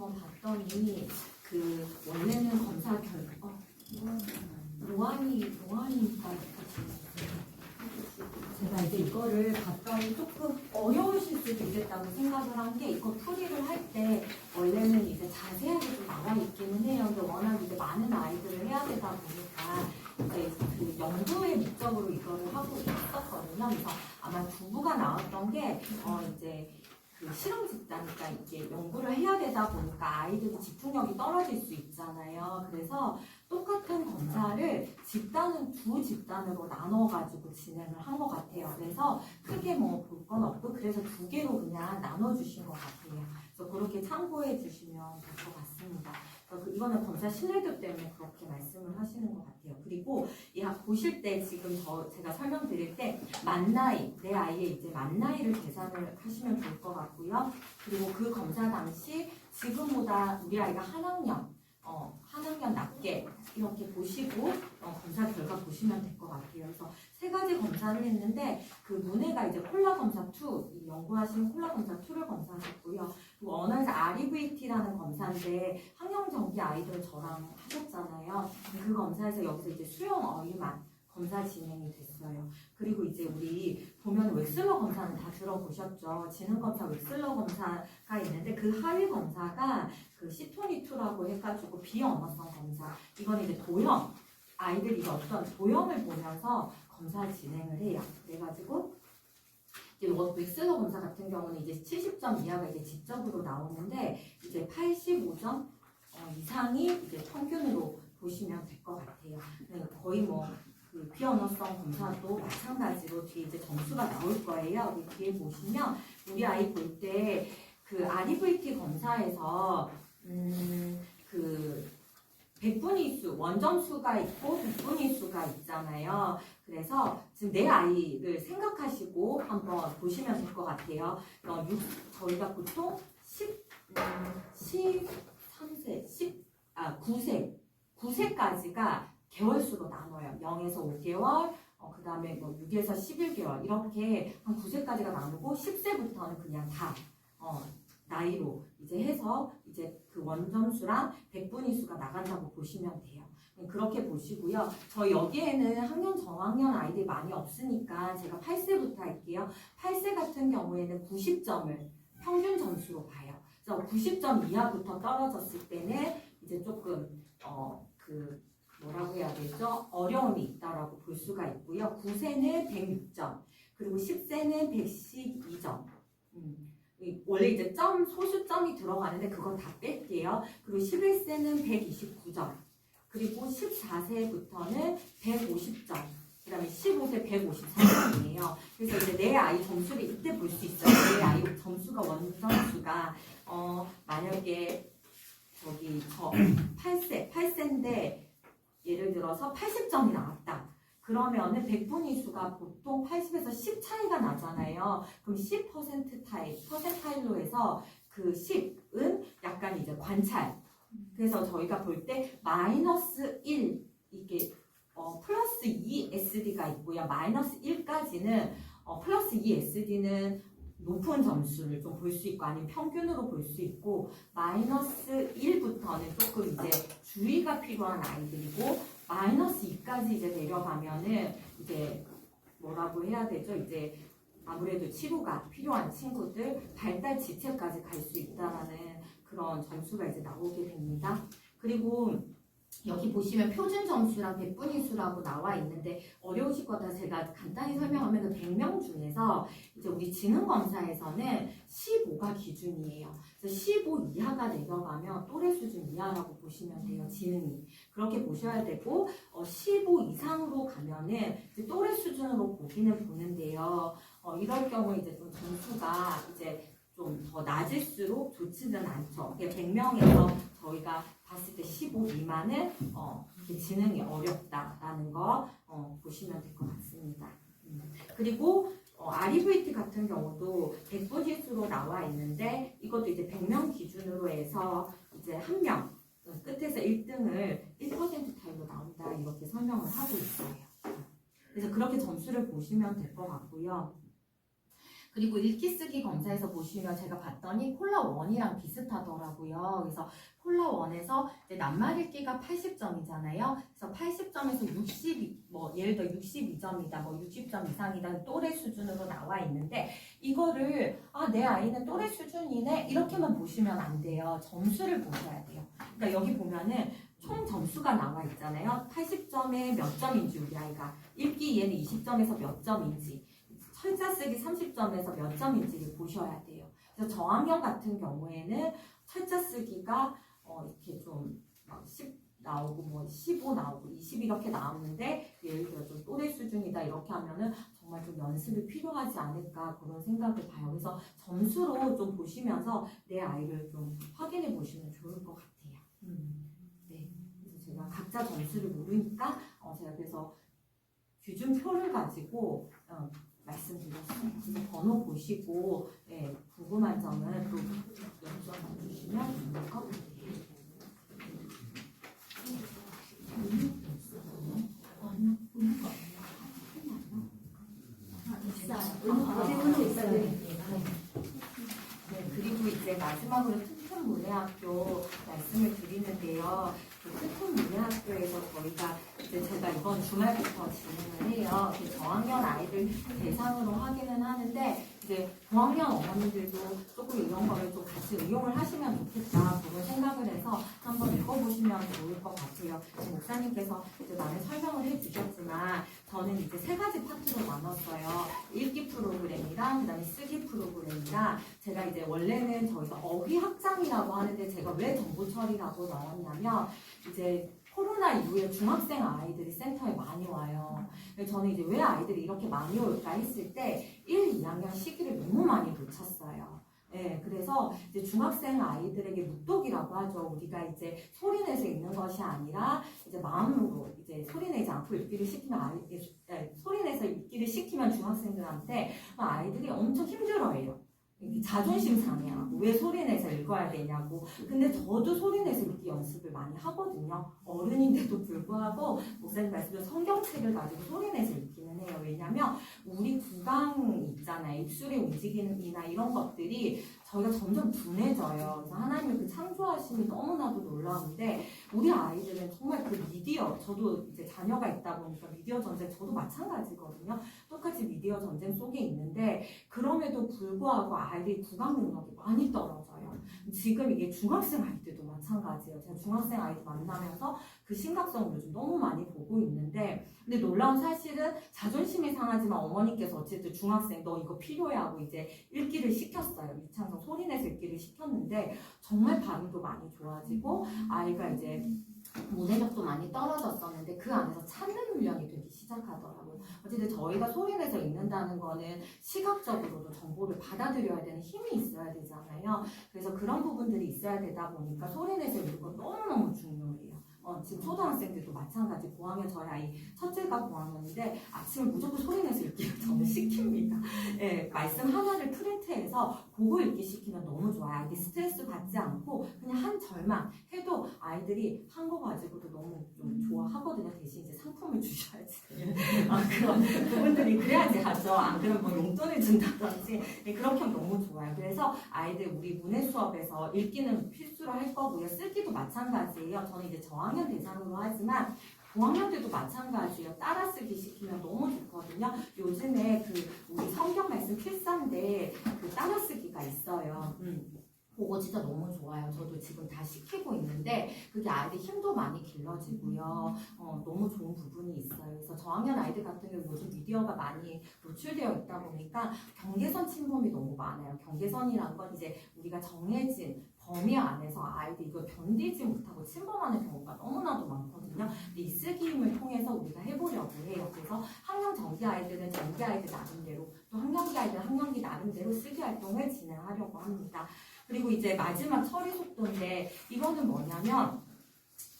한번 봤더니 그 원래는 검사 결과 로안이니까 제가 이제 이거를 봤더니 조금 어려우실 수도 있겠다고 생각을 한 게 이거 풀이를 할 때 원래는 이제 자세하게 좀 나와 있기는 해요. 근데 워낙 이제 많은 아이들을 해야 되다 보니까 이제 그 연구의 목적으로 이거를 하고 있었거든요. 그래서 아마 두부가 나왔던 게 이제 그 실험 집단이니까 이게 연구를 해야 되다 보니까 아이들이 집중력이 떨어질 수 있잖아요. 그래서 똑같은 검사를 집단은 두 집단으로 나눠가지고 진행을 한 것 같아요. 그래서 크게 뭐 볼 건 없고 그래서 두 개로 그냥 나눠주신 것 같아요. 그래서 그렇게 참고해 주시면 될 것 같습니다. 이거는 검사 신뢰도 때문에 그렇게 말씀을 하시는 것 같아요. 그리고 보실 때 지금 제가 설명드릴 때 만나이, 내 아이의 이제 만나이를 계산을 하시면 좋을 것 같고요. 그리고 그 검사 당시 지금보다 우리 아이가 한 학년 낮게 이렇게 보시고 검사 결과 보시면 될 것 같아요. 그래서 세 가지 검사를 했는데 그 문해가 이제 콜라 검사 2, 연구하신 콜라 검사 2를 검사하셨고요. 그리고 언어에서 REVT라는 검사인데 학령정기 아이들 저랑 하셨잖아요. 그 검사에서 여기서 이제 수용 어휘만 검사 진행이 됐어요. 그리고 이제 우리 보면 웩슬러 검사는 다 들어보셨죠? 지능검사 웩슬러 검사가 있는데 그 하위 검사가 그 시토니2라고 해가지고 비언어성 검사. 이건 이제 도형. 아이들이 어떤 도형을 보면서 검사 진행을 해요. 그래가지고 이제 웩슬러 검사 같은 경우는 이제 70점 이하가 이제 지적으로 나오는데 이제 85점 이상이 이제 평균으로 보시면 될 것 같아요. 거의 뭐 그 비언어성 검사도 마찬가지로 뒤에 이제 점수가 나올 거예요. 뒤에 보시면 우리 아이 볼 때 그 REVT 검사에서 그 백분위수, 원점수가 있고 백분위수가 있잖아요. 그래서 지금 내 아이를 생각하시고 한번 보시면 될 것 같아요. 저희가 보통 9세까지가 개월수로 나눠요. 0에서 5개월, 그 다음에 뭐 6에서 11개월 이렇게 한 9세까지가 나누고 10세부터는 그냥 다 나이로 이제 해서 이제 그 원점수랑 백분위수가 나간다고 보시면 돼요. 그렇게 보시고요. 저희 여기에는 학년 저학년 아이들이 많이 없으니까 제가 8세부터 할게요. 8세 같은 경우에는 90점을 평균 점수로 봐요. 그래서 90점 이하부터 떨어졌을 때는 이제 조금 뭐라고 해야 되죠? 어려움이 있다라고 볼 수가 있고요. 9세는 106점, 그리고 10세는 112점. 원래 이제 소수점이 들어가는데 그건 다 뺄게요. 그리고 11세는 129점, 그리고 14세부터는 150점, 그 다음에 15세 153점이에요. 그래서 이제 내 아이 점수를 이때 볼 수 있어요. 내 아이 점수가 원점수가 만약에 저 8세인데 예를 들어서 80점이 나왔다. 그러면은 백분위수가 보통 80에서 10 차이가 나잖아요. 그럼 10% 퍼센타일로 해서 그 10은 약간 이제 관찰. 그래서 저희가 볼 때 마이너스 1 이게 플러스 2 SD가 있고요. 마이너스 1까지는 플러스 2 SD는 높은 점수를 좀 볼 수 있고 아니면 평균으로 볼 수 있고 마이너스 1부터는 조금 이제 주의가 필요한 아이들이고 마이너스 2까지 이제 내려가면은 이제 뭐라고 해야 되죠? 이제 아무래도 치료가 필요한 친구들 발달 지체까지 갈 수 있다라는 그런 점수가 이제 나오게 됩니다. 그리고 여기 보시면 표준 점수랑 백분위수라고 나와 있는데 어려우실 것 같아서 제가 간단히 설명하면 100명 중에서 이제 우리 지능검사에서는 15가 기준이에요. 그래서 15 이하가 내려가면 또래 수준 이하라고 보시면 돼요. 지능이. 그렇게 보셔야 되고 15 이상으로 가면은 이제 또래 수준으로 보기는 보는데요. 이럴 경우에 이제 좀 점수가 이제 좀 더 낮을수록 좋지는 않죠. 100명에서 저희가 봤을 때 15 미만은 지능이 어렵다라는 거 보시면 될 것 같습니다. 그리고 REVT 같은 경우도 백분위수로 나와 있는데 이것도 이제 100명 기준으로 해서 이제 한 명 끝에서 1등을 1% 타입으로 나온다 이렇게 설명을 하고 있어요. 그래서 그렇게 점수를 보시면 될 것 같고요. 그리고 읽기 쓰기 검사에서 보시면 제가 봤더니 콜라 1이랑 비슷하더라고요. 그래서 콜라 1에서 이제 낱말 읽기가 80점이잖아요. 그래서 80점에서 60, 뭐 예를 들어 62점이다, 뭐 60점 이상이다 또래 수준으로 나와 있는데 이거를 내 아이는 또래 수준이네 이렇게만 보시면 안 돼요. 점수를 보셔야 돼요. 그러니까 여기 보면은 총 점수가 나와 있잖아요. 80점에 몇 점인지 우리 아이가 읽기 얘는 20점에서 몇 점인지 철자 쓰기 30점에서 몇 점인지를 보셔야 돼요. 그래서 저학년 같은 경우에는 철자 쓰기가 이렇게 좀 10 나오고 뭐 15 나오고 20 이렇게 나오는데 예를 들어 좀 또래 수준이다 이렇게 하면은 정말 좀 연습이 필요하지 않을까 그런 생각을 봐요. 그래서 점수로 좀 보시면서 내 아이를 좀 확인해 보시면 좋을 것 같아요. 네. 그래서 제가 각자 점수를 모르니까 제가 그래서 기준표를 가지고 말씀드렸어요. 그래서 번호 보시고 궁금한 점은 또 여쭤봐 주시면 좋을 것 같아요. 그리고 이제 마지막으로 특훈문예학교 말씀을 드리는데요. 그 특훈문예학교에서 저희가 이제 제가 이번 주말부터 진행을 해요. 저학년 아이들 대상으로 하기는 하는데 이제 고학년 어머님들도 조금 이런 거를 좀 같이 응용을 하시면 좋겠다 그런 생각을 해서 한번 읽어보시면 좋을 것 같아요. 목사님께서 이제 많은 설명을 해주셨지만 저는 이제 3가지 파트로 나눴어요. 읽기 프로그램이랑 그다음에 쓰기 프로그램이랑 제가 이제 원래는 저희가 어휘 확장이라고 하는데 제가 왜 정보 처리라고 넣었냐면 이제 코로나 이후에 중학생 아이들이 센터에 많이 와요. 저는 이제 왜 아이들이 이렇게 많이 올까 했을 때 1, 2학년 시기를 너무 많이 놓쳤어요. 네, 그래서 이제 중학생 아이들에게 묵독이라고 하죠. 우리가 이제 소리내서 읽는 것이 아니라 이제 마음으로 이제 소리내지 않고 읽기를 시키면 소리내서 읽기를 시키면 중학생들한테 아이들이 엄청 힘들어해요. 자존심 상해하고 왜 소리내서 읽어야 되냐고. 근데 저도 소리내서 읽기 연습을 많이 하거든요. 어른인데도 불구하고 목사님 말씀대로 성경책을 가지고 소리내서 읽기는 해요. 왜냐면 우리 구강 있잖아요. 입술의 움직임이나 이런 것들이 저희가 점점 둔해져요. 그래서 하나님의 그 창조하심이 너무나도 놀라운데 우리 아이들은 정말 그 미디어, 저도 이제 자녀가 있다 보니까 미디어 전쟁 저도 마찬가지거든요. 똑같이 미디어 전쟁 속에 있는데 그럼에도 불구하고 아이들이 구강 능력이 많이 떨어져요. 지금 이게 중학생 아이들도 마찬가지예요. 제가 중학생 아이들 만나면서 그 심각성을 요즘 너무 많이 보고 있는데 근데 놀라운 사실은 자존심이 상하지만 어머니께서 어쨌든 중학생 너 이거 필요해 하고 이제 읽기를 시켰어요. 이창성 소리내서 읽기를 시켰는데 정말 발음도 많이 좋아지고 아이가 이제 문해력도 많이 떨어졌었는데 그 안에서 찾는 훈련이 되기 시작하더라고요. 어쨌든 저희가 소리내서 읽는다는 거는 시각적으로도 정보를 받아들여야 되는 힘이 있어야 되잖아요. 그래서 그런 부분들이 있어야 되다 보니까 소리내서 읽는 건 너무너무 중요해요. 지금 초등학생들도 마찬가지 고학년 저희 아이 첫째가 고학년인데 아침에 무조건 소리내서 읽기를 저는 시킵니다. 네, 말씀 하나를 프린트해서 그거 읽기 시키면 너무 좋아요. 아이들이 스트레스 받지 않고 그냥 한 절만 해도 아이들이 한 거 가지고도 너무 좀 좋아하거든요. 대신 이제 상품을 주셔야지. 그런 부분들이 그래야지 하죠. 안 그러면 뭐 용돈을 준다든지 그렇게 하면 너무 좋아요. 그래서 아이들 우리 문해 수업에서 읽기는 필수로 할 거고요. 쓰기도 마찬가지예요. 저는 이제 저학년 대상으로 하지만 고학년 때도 마찬가지예요. 따라쓰기 시키면 너무 좋거든요. 요즘에 그 우리 성경 말씀 필사인데 그 따라쓰기가 있어요. 그거 진짜 너무 좋아요. 저도 지금 다 시키고 있는데 그게 아이들 힘도 많이 길러지고요. 너무 좋은 부분이 있어요. 그래서 저학년 아이들 같은 경우 요즘 미디어가 많이 노출되어 있다 보니까 경계선 침범이 너무 많아요. 경계선이란 건 이제 우리가 정해진 범위 안에서 아이들이 이걸 견디지 못하고 침범하는 경우가 너무나도 많거든요. 근데 이 쓰기 힘을 통해서 우리가 해보려고 해요. 그래서 학령 정기 아이들은 정기 아이들 나름대로 또 학령기 아이들은 학령기 나름대로 쓰기 활동을 진행하려고 합니다. 그리고 이제 마지막 처리 속도인데 이거는 뭐냐면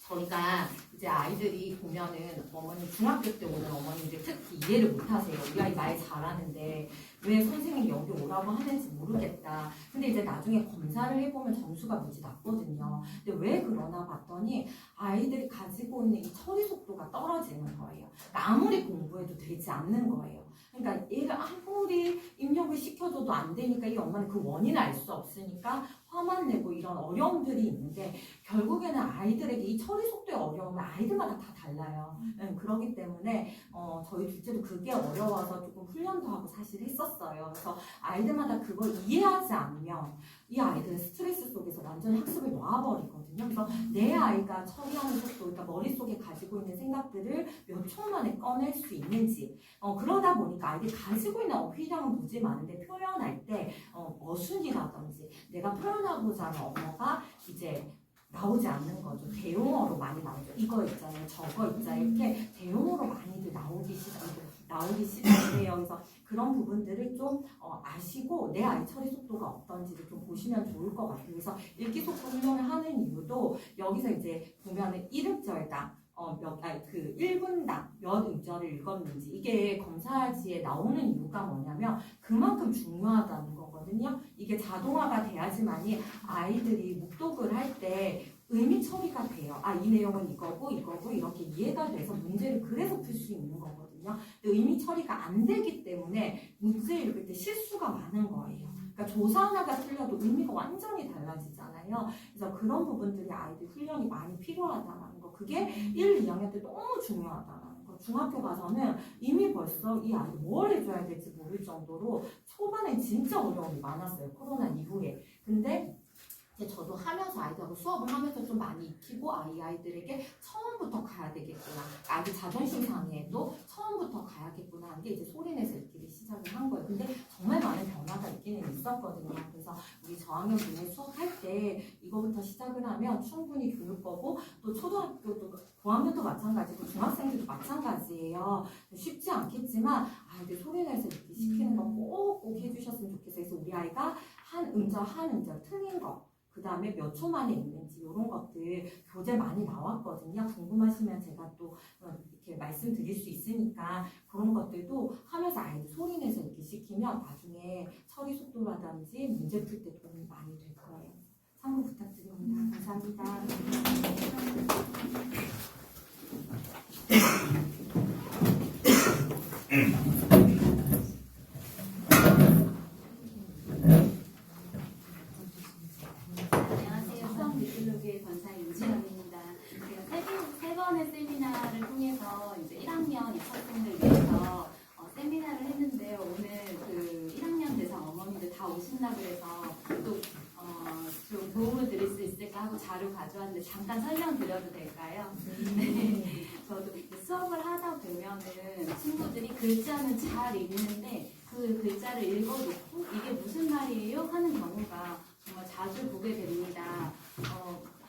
저희가 이제 아이들이 보면은 어머니 중학교 때 오는 어머니들 특히 이해를 못 하세요. 우리 아이 말 잘하는데 왜 선생님이 여기 오라고 하는지 모르겠다. 근데 이제 나중에 검사를 해보면 점수가 무지 낮거든요. 근데 왜 그러나 봤더니 아이들이 가지고 있는 이 처리 속도가 떨어지는 거예요. 그러니까 아무리 공부해도 되지 않는 거예요. 그러니까 얘를 아무리 입력을 시켜줘도 안 되니까 이 엄마는 그 원인을 알 수 없으니까 화만 내고 이런 어려움들이 있는데 결국에는 아이들에게 이 처리 속도의 어려움은 아이들마다 다 달라요. 그렇기 때문에 저희 둘째도 그게 어려워서 조금 훈련도 하고 사실 했었어요. 그래서 아이들마다 그걸 이해하지 않으면 이 아이들은 스트레스 속에서 완전히 학습을 놓아버리거든요. 그래서 내 아이가 처리하는 속도, 그러니까 머릿속에 가지고 있는 생각들을 몇 초 만에 꺼낼 수 있는지 그러다 보니까 아이들이 가지고 있는 어휘량은 무지 많은데 표현할 때 어순이라든지 내가 표현하고자 하는 언어가 이제 나오지 않는 거죠. 대용어로 많이 나오죠. 이거 있잖아요, 저거 있잖아요. 이렇게 대용어로 많이들 나오기 시작해요. 그래서 그런 부분들을 좀 아시고 내 아이 처리 속도가 어떤지를 좀 보시면 좋을 것 같아요. 그래서 읽기 속도 훈련을 하는 이유도 여기서 이제 보면은 1음절당 그 1분당 몇 음절을 읽었는지 이게 검사지에 나오는 이유가 뭐냐면 그만큼 중요하다는 거거든요. 이게 자동화가 돼야지만이 아이들이 묵독을 할 때 의미 처리가 돼요. 이 내용은 이거고 이렇게 이해가 돼서 문제를 그래서 풀 수 있는 거거든요. 근데 의미 처리가 안 되기 때문에 문제 읽을 때 실수가 많은 거예요. 그러니까 조사 하나가 틀려도 의미가 완전히 달라지잖아요. 그래서 그런 부분들이 아이들 훈련이 많이 필요하다는 거. 그게 1, 2학년 때 너무 중요하다는 거. 중학교 가서는 이미 벌써 이 아이 뭘 해줘야 될지 모를 정도로 초반에 진짜 어려움이 많았어요. 코로나 이후에. 근데 이제 저도 하면서 아이들하고 수업을 하면서 좀 많이 익히고 이 아이들에게 처음부터 가야 되겠구나. 아이들 자존심 상해도 처음부터 가야겠구나 하는 게 이제 소리내서 읽기를 시작을 한 거예요. 근데 정말 많은 변화가 있기는 있었거든요. 그래서 우리 저학년 분의 수업할 때 이거부터 시작을 하면 충분히 교육거고 또 초등학교도 고학년도 마찬가지고 중학생들도 마찬가지예요. 쉽지 않겠지만 아이들 소리내서 읽기 시키는 거 꼭꼭 해주셨으면 좋겠어요. 그래서 우리 아이가 한 음절 틀린 거 그 다음에 몇 초 만에 읽는지 이런 것들 교재 많이 나왔거든요. 궁금하시면 제가 또 이렇게 말씀드릴 수 있으니까 그런 것들도 하면서 아이들 소리내서 읽기 시키면 나중에 처리 속도라든지 문제 풀 때 도움이 많이 될 거예요. 참고 부탁드립니다. 감사합니다. 세 번의 세미나를 통해서 이제 1학년 입학생들 위해서 세미나를 했는데요. 오늘 그 1학년 대상 어머니들 다 오신다고 해서 또 좀 도움을 드릴 수 있을까 하고 자료 가져왔는데 잠깐 설명드려도 될까요? 네. 저도 수업을 하다 보면은 친구들이 글자는 잘 읽는데 그 글자를 읽어놓고 이게 무슨 말이에요? 하는 경우가 정말 자주 보게 됩니다.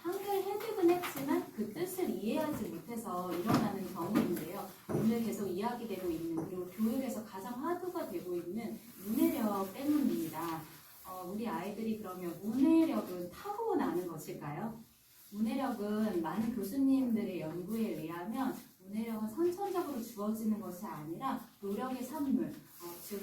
한글 해석은 했지만 그 뜻을 이해하지 못해서 일어나는 경우인데요. 오늘 계속 이야기되고 있는 그리고 교육에서 가장 화두가 되고 있는 문해력 때문입니다. 우리 아이들이 그러면 문해력은 타고나는 것일까요? 문해력은 많은 교수님들의 연구에 의하면 문해력은 선천적으로 주어지는 것이 아니라 노력의 산물, 즉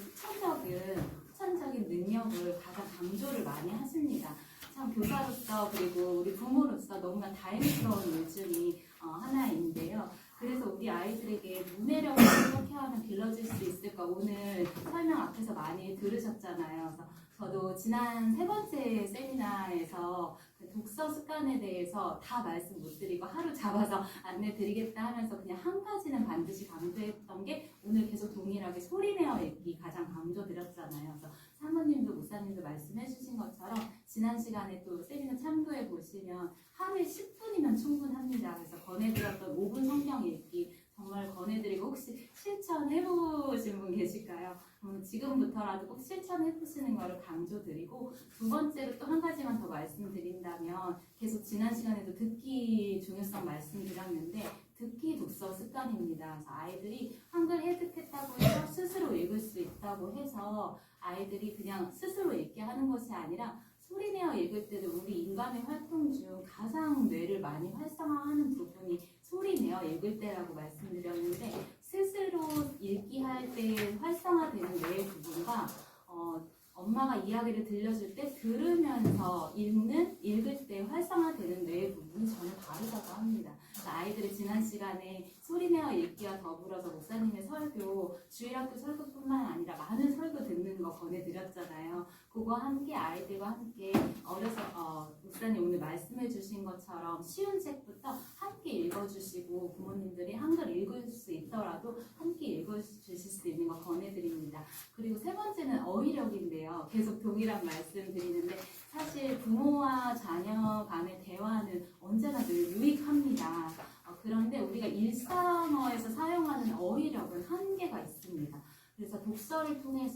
후천적인 능력을 가장 강조를 많이 하십니다. 참 교사로서 그리고 우리 부모로서 너무나 다행스러운 요즘이 하나인데요. 그래서 우리 아이들에게 문해력을 어떻게 하면 길러질 수 있을까 오늘 설명 앞에서 많이 들으셨잖아요. 그래서 저도 지난 3번째 세미나에서 그 독서 습관에 대해서 다 말씀 못 드리고 하루 잡아서 안내 드리겠다 하면서 그냥 한 가지는 반드시 강조했던 게 오늘 계속 동일하게 소리내어 읽기 가장 강조 드렸잖아요. 그래서 사모님도 목사님도 말씀해 주신 것처럼 지난 시간에 또 세미나 참고해 보시면 하루에 10분이면 충분합니다. 그래서 권해드렸던 5분 성경 읽기 정말 권해드리고 혹시 실천해보신 분 계실까요? 지금부터라도 꼭 실천해보시는 거를 강조드리고 두 번째로 또 한 가지만 더 말씀드린다면 계속 지난 시간에도 듣기 중요성 말씀드렸는데 듣기 독서 습관입니다. 그래서 아이들이 한글 해득했다고 해서 스스로 읽을 수 있다고 해서 아이들이 그냥 스스로 읽게 하는 것이 아니라 소리내어 읽을 때도 우리 인간의 활동 중 가장 뇌를 많이 활성화하는 부분이 소리내어 읽을 때라고 말씀드렸는데 스스로 읽기 할 때 활성화되는 뇌의 부분과 엄마가 이야기를 들려줄 때 들으면서 읽을 때 활성화되는 뇌의 부분이 전혀 다르다고 합니다. 아이들이 지난 시간에 소리내어 읽기와 더불어서 목사님의 설교, 주일학교 설교뿐만 아니라 많은 설교 듣는 거 권해드렸잖아요. 그거 함께 아이들과 함께 목사님 오늘 말씀해 주신 것처럼 쉬운 책부터 함께 읽어주시고 부모님들이 한글 읽을 수 있더라도 함께 읽어주실 수 있는 거 권해드립니다. 그리고 세 번째는 어휘력인데요. 계속 동일한 말씀 드리는데 사실 부모와 자녀 간의 대화는 언제나 늘 유익합니다. 그런데 우리가 일상어에서 사용하는 어휘력은 한계가 있습니다. 그래서 독서를 통해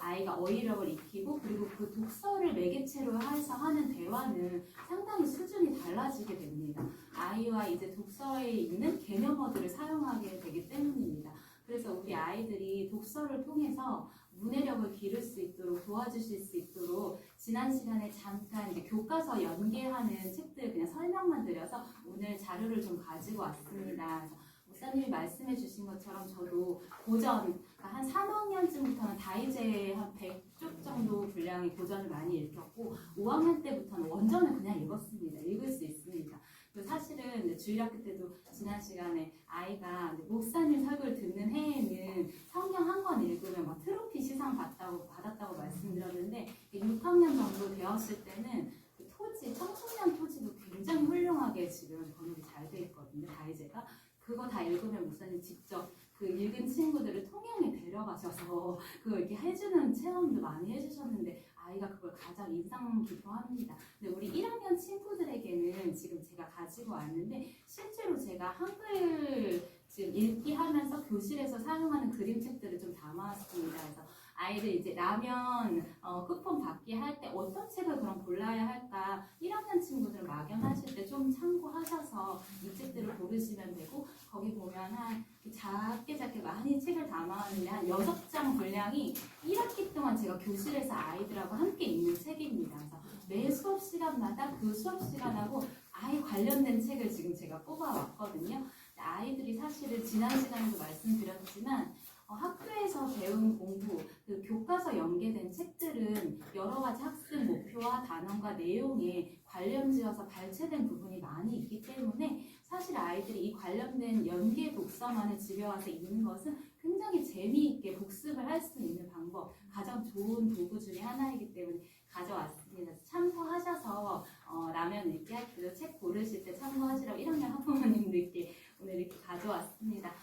아이가 어휘력을 익히고 그리고 그 독서를 매개체로 해서 하는 대화는 상당히 수준이 달라지게 됩니다. 아이와 이제 독서에 있는 개념어들을 사용하게 되기 때문입니다. 그래서 우리 아이들이 독서를 통해서 문해력을 기를 수 있도록 도와주실 수 있도록 지난 시간에 잠깐 이제 교과서 연계하는 책들 그냥 설명만 드려서 오늘 자료를 좀 가지고 왔습니다. 그래서 목사님이 말씀해 주신 것처럼 저도 고전, 한 3학년쯤부터는 다이제 한 100쪽 정도 분량의 고전을 많이 읽혔고 5학년 때부터는 원전을 그냥 읽었습니다. 읽을 수 있습니다. 사실은 이제 주일학교 때도 지난 시간에 아이가 목사님 설교를 듣는 해에는 성경 한 권 읽으면 막 트로피 시상 받았다고 말씀드렸는데 6학년 정도 되었을 때는 그 토지, 청소년 토지도 굉장히 훌륭하게 지금 번역이 잘 돼 있거든요. 다이제가. 그거 다 읽으면 목사님 직접 그 읽은 친구들을 통영에 데려가셔서 그거 이렇게 해주는 체험도 많이 해주셨는데 아이가 그걸 가장 인상 깊어합니다. 근데 우리 1학년 친구들에게는 지금 제가 가지고 왔는데 실제로 제가 한글 지금 읽기 하면서 교실에서 사용하는 그림책들을 좀 담아왔습니다. 그래서 아이들 이제 라면 쿠폰 받기 할 때 어떤 책을 그럼 골라야 할까 1학년 친구들 막연하실 때 좀 참고하셔서 이 책들을 고르시면 되고 거기 보면 한 작게 많이 책을 담아왔는데 한 6장 분량이 1학기 동안 제가 교실에서 아이들하고 함께 읽는 책입니다. 그래서 매 수업 시간마다 그 수업 시간하고 아이 관련된 책을 지금 제가 뽑아왔거든요. 아이들이 사실은 지난 시간에도 말씀드렸지만 학교에서 배운 공부, 그 교과서 연계된 책들은 여러 가지 학습 목표와 단원과 내용에 관련지어서 발췌된 부분이 많이 있기 때문에 사실 아이들이 이 관련된 연계 독서만을 집에 와서 읽는 것은 굉장히 재미있게 복습을 할 수 있는 방법, 가장 좋은 도구 중에 하나이기 때문에 가져왔습니다. 참고하셔서 라면 읽기 할 때도 책 고르실 때 참고하시라고 1학년 학부모님들께 오늘 이렇게 가져왔습니다.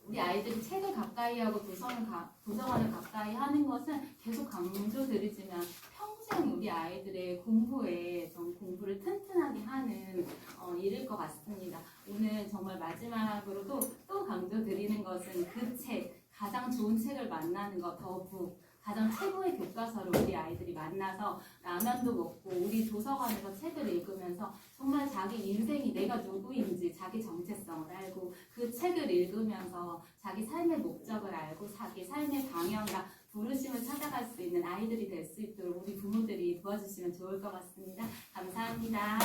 우리 아이들이 책을 가까이 하고 도서관을 가까이 하는 것은 계속 강조드리지만 평생 우리 아이들의 공부에 공부를 튼튼하게 하는 일일 것 같습니다. 오늘 정말 마지막으로도 또 강조드리는 것은 그 책, 가장 좋은 책을 만나는 것, 더북. 가장 최고의 교과서를 우리 아이들이 만나서 라면도 먹고 우리 도서관에서 책을 읽으면서 정말 자기 인생이 내가 누구인지 자기 정체성을 알고 그 책을 읽으면서 자기 삶의 목적을 알고 자기 삶의 방향과 부르심을 찾아갈 수 있는 아이들이 될 수 있도록 우리 부모들이 도와주시면 좋을 것 같습니다. 감사합니다.